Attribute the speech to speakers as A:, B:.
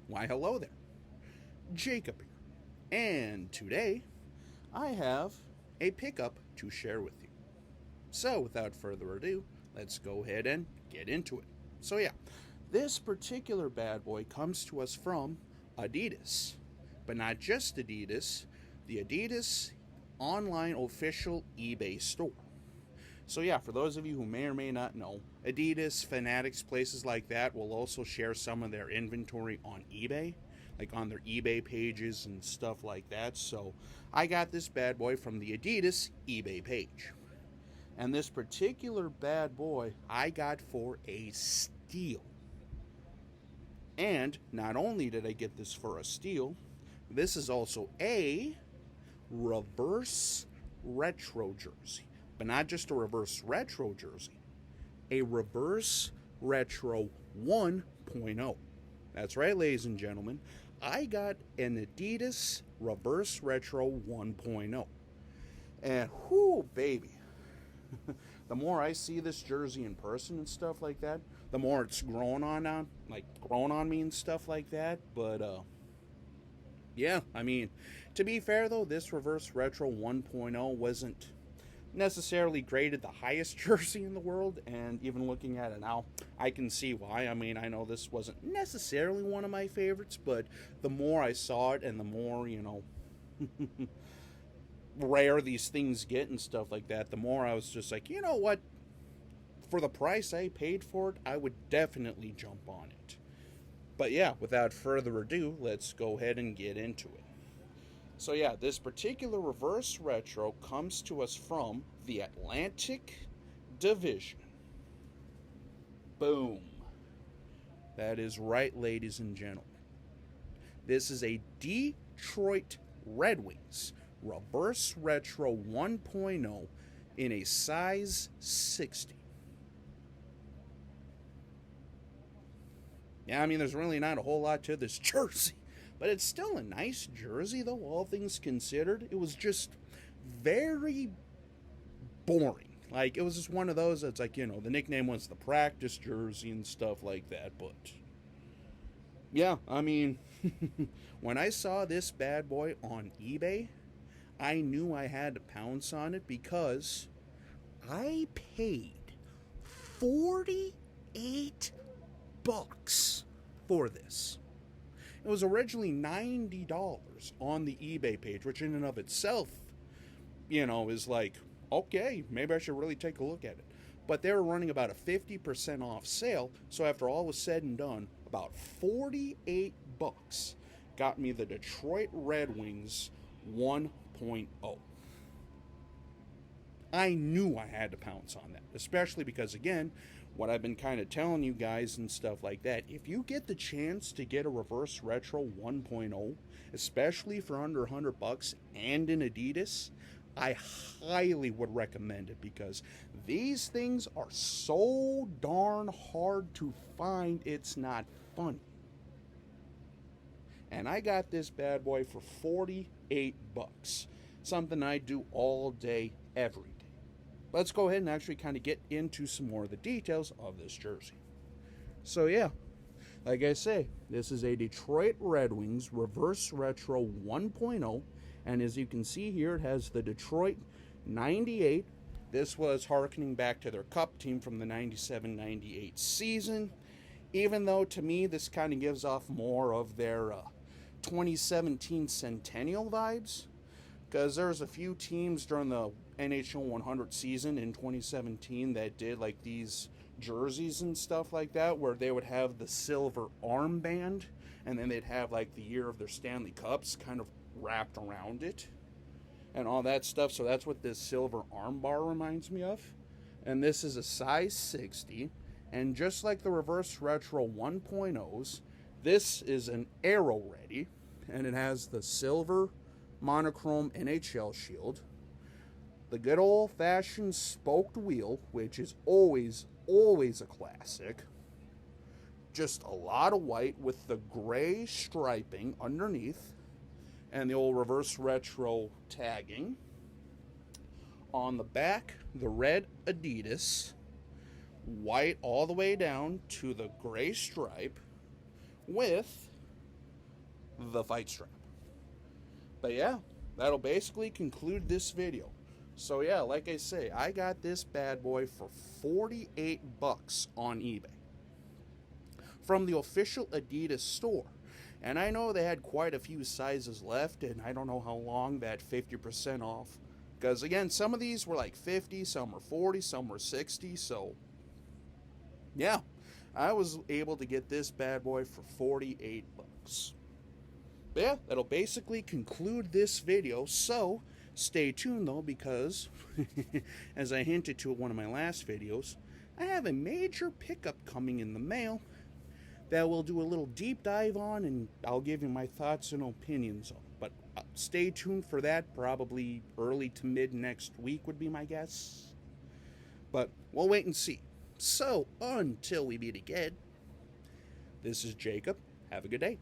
A: Why, hello there. Jacob here. And today, I have a pickup to share with you. So, without further ado, let's go ahead and get into it. So, yeah, this particular bad boy comes to us from Adidas. But not just Adidas, the Adidas online official eBay store. So yeah, for those of you who may or may not know, Adidas, Fanatics, places like that will also share some of their inventory on eBay, like on their eBay pages and stuff like that. So I got this bad boy from the Adidas eBay page. And this particular bad boy I got for a steal. And not only did I get this for a steal, this is also a reverse retro jersey. But not just a reverse retro jersey, a reverse retro 1.0. That's right, ladies and gentlemen. I got an Adidas reverse retro 1.0. And whoo, baby. The more I see this jersey in person and stuff like that, the more it's grown on me and stuff like that. But yeah, I mean, to be fair though, this reverse retro 1.0 wasn't necessarily graded the highest jersey in the world, and even looking at it now, I can see why. I mean, I know this wasn't necessarily one of my favorites, but the more I saw it and the more, rare these things get and stuff like that, the more I was just like, you know what? For the price I paid for it, I would definitely jump on it. But yeah, without further ado, let's go ahead and get into it. So yeah, this particular reverse retro comes to us from the Atlantic Division. Boom. That is right, ladies and gentlemen. This is a Detroit Red Wings reverse retro 1.0 in a size 60. Yeah, I mean, there's really not a whole lot to this jersey. But it's still a nice jersey, though, all things considered. It was just very boring. Like, it was just one of those that's like, the nickname was the practice jersey and stuff like that. But, yeah, I mean, when I saw this bad boy on eBay, I knew I had to pounce on it because I paid $48 for this. It was originally $90 on the eBay page, which in and of itself, is like, okay, maybe I should really take a look at it. But they were running about a 50% off sale, so after all was said and done, about $48 got me the Detroit Red Wings 1.0. I knew I had to pounce on that, especially because, again, what I've been kind of telling you guys and stuff like that, if you get the chance to get a reverse retro 1.0, especially for under $100 and in Adidas, I highly would recommend it because these things are so darn hard to find, it's not funny. And I got this bad boy for $48, something I do all day, every day. Let's go ahead and actually kind of get into some more of the details of this jersey. So yeah, like I say, this is a Detroit Red Wings reverse retro 1.0, and as you can see here, it has the Detroit 98. This was harkening back to their cup team from the 97-98 season, even though to me this kind of gives off more of their 2017 Centennial vibes, because there's a few teams during the NHL 100 season in 2017 that did like these jerseys and stuff like that, where they would have the silver armband and then they'd have like the year of their Stanley Cups kind of wrapped around it and all that stuff. So that's what this silver armbar reminds me of. And this is a size 60, and just like the reverse retro 1.0s, this is an aero ready, and it has the silver monochrome NHL shield, the good old-fashioned spoked wheel, which is always a classic, just a lot of white with the gray striping underneath, and the old reverse retro tagging. On the back, the red Adidas, white all the way down to the gray stripe, with the fight strap. But yeah, that'll basically conclude this video. So yeah, like I say, I got this bad boy for 48 bucks on eBay from the official Adidas store. And I know they had quite a few sizes left, and I don't know how long that 50% off. Because again, some of these were like 50, some were 40, some were 60, so yeah, I was able to get this bad boy for 48 bucks. But yeah, that'll basically conclude this video, so stay tuned though, because as I hinted to in one of my last videos, I have a major pickup coming in the mail that we'll do a little deep dive on, and I'll give you my thoughts and opinions on. But stay tuned for that, probably early to mid next week would be my guess. But we'll wait and see. So, until we meet again, this is Jacob. Have a good day.